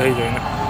થઈ જાય ને.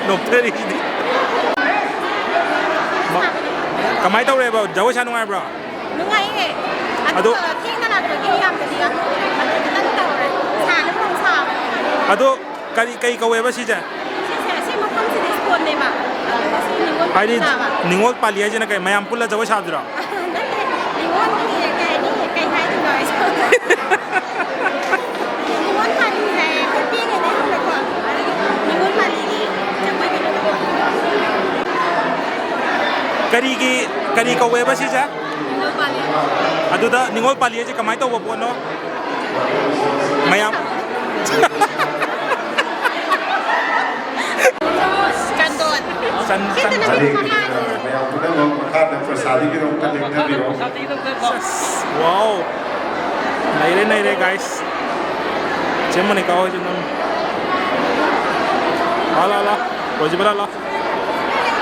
녹태리시니 가만히 떠오르봐 저거 하는 거야 브라 누가이게 아도 팅나나 그렇게 하면 아도 까이 까웨바 시자 아니 닝월 빨리 해지나 까이 마ям 풀라 저거 샤드라 Kari kau weba sih ja? Aduh dah ningol pali aja kamai tau apa no? Mayam. Skandon. Mayam kita mau makan dan persadi kita mau kan yang tadi loh. Wow. Naire guys. Cuma ni kau aja nom. Ala. Wajib ala.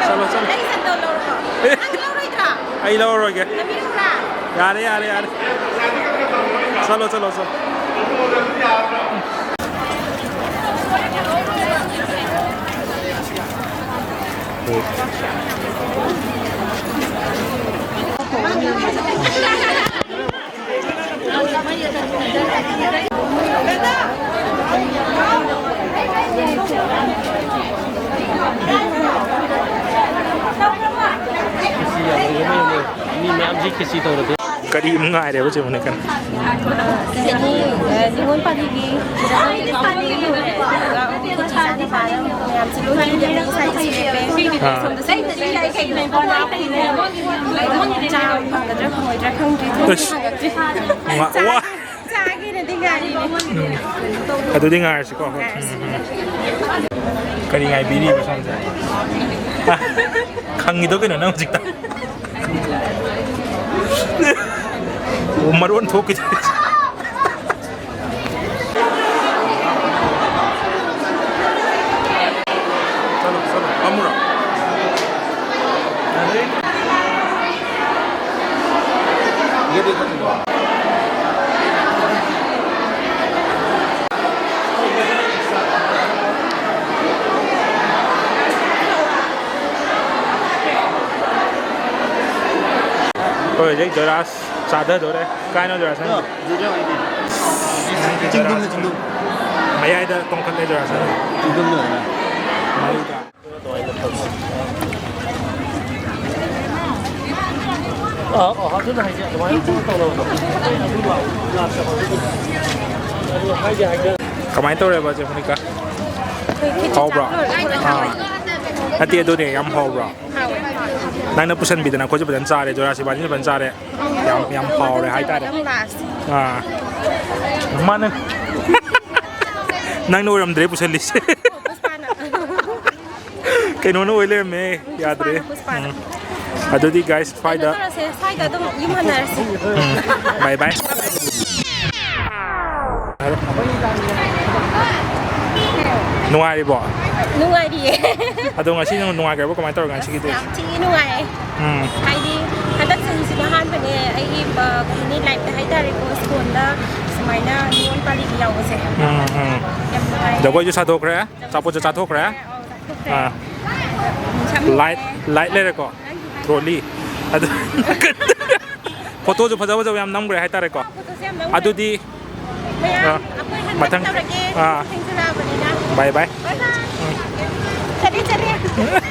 Chalo. Ay lo ro ke. Yare. Chalo. Kadi mengai dia macam mana kan? Jadi ningon pagi Wah. Aduh dengar sih kok. Kadi ngai biri macam tu. Kang itu kan nama cipta. Umarwan thok itu. Salo, amura. Ye dekho. Oh, jadi doras, sadar dore, kain doras kan? Jingdum. Maya ada tongkat doras kan? Jingdum ada. Maya. Hatu na haja, kemarin tu tahu Kemarin tu apa je menikah? Kau bra. Nanti itu ni yang kau bra. ꯅꯪꯅ ꯄꯨꯁꯟꯕꯤꯗꯅ ꯑꯩꯈꯣꯏꯁꯨ ꯐꯖꯅ ꯆꯥꯔꯦ ꯖꯣꯔꯥꯁꯤ ꯕꯥꯅꯤꯁꯨ ꯐꯖꯅ ꯆꯥꯔꯦ ꯌꯥꯝ ꯍꯥꯎꯔꯦ ꯍꯥꯏꯇꯥꯔꯦ ꯃꯥꯅ ꯅꯪꯅ ꯑꯣꯏꯔꯝꯗ꯭ꯔꯦ ꯄꯨꯁꯜꯂꯤꯁꯦ ꯀꯩꯅꯣꯅ ꯑꯣꯏ ꯂꯩꯔꯝꯃꯦ ꯌꯥꯗ꯭ꯔꯦ ꯑꯗꯨꯗꯤ ꯒꯥꯏꯁ ꯁ꯭ꯋꯥꯏꯗ ꯁ꯭ꯋꯥꯏꯗ ꯑꯗꯨꯝ ꯌꯨꯝꯍꯟꯅꯔꯁꯤ ꯕꯥꯏ ꯕꯥꯏ ꯅꯨꯡꯉꯥꯏꯔꯤꯕꯣ ꯅꯨꯡꯉꯥꯏꯔꯤꯌꯦ ꯑꯗꯣ ꯉꯁꯤ ꯅꯨꯡꯉꯥꯏꯈ꯭ꯔꯕꯣ ꯀꯃꯥꯏꯅ ꯇꯧꯔꯒ ꯉꯁꯤꯒꯤꯗꯤ ꯌꯥꯝ ꯊꯤꯅ ꯅꯨꯡꯉꯥꯏꯌꯦ ꯍꯥꯏꯗꯤ ꯍꯟꯗꯛ ꯆꯍꯤꯁꯤꯅ ꯑꯍꯥꯟꯕꯅꯦ ꯑꯩꯒꯤ ꯀꯩꯅꯤ ꯂꯥꯏꯐꯇ ꯍꯥꯏꯇꯥꯔꯦꯀꯣ ꯁ꯭ꯀꯨꯜꯗ ꯁꯨꯃꯥꯏꯅ ꯅꯤꯉꯣꯜ ꯄꯥꯜꯂꯤꯒꯤ ꯌꯥꯎꯕꯁꯦ ꯌꯥꯝ ꯅꯨꯡꯉꯥꯏ ꯖꯒꯣꯏꯁꯨ ꯁꯥꯗꯣꯛꯈ꯭ꯔꯦ ꯑꯆꯥꯄꯣꯠꯁꯨ ꯆꯥꯊꯣꯛꯈ꯭ꯔꯦ ꯂꯥꯏꯠ ꯂꯩꯔꯦꯀꯣ ꯇ꯭ꯔꯣꯂꯤ ꯑꯗꯨ ꯐꯣꯇꯣꯁꯨ ꯐꯖ ꯐꯖꯕ ꯌꯥꯝ ꯅꯝꯈ꯭ꯔꯦ ꯍꯥꯏꯇꯥꯔꯦꯀꯣ ꯑꯗꯨꯗꯤ ꯃꯊꯪ ꯕꯥꯏ ꯕꯥꯏ ꯆꯠꯂꯦ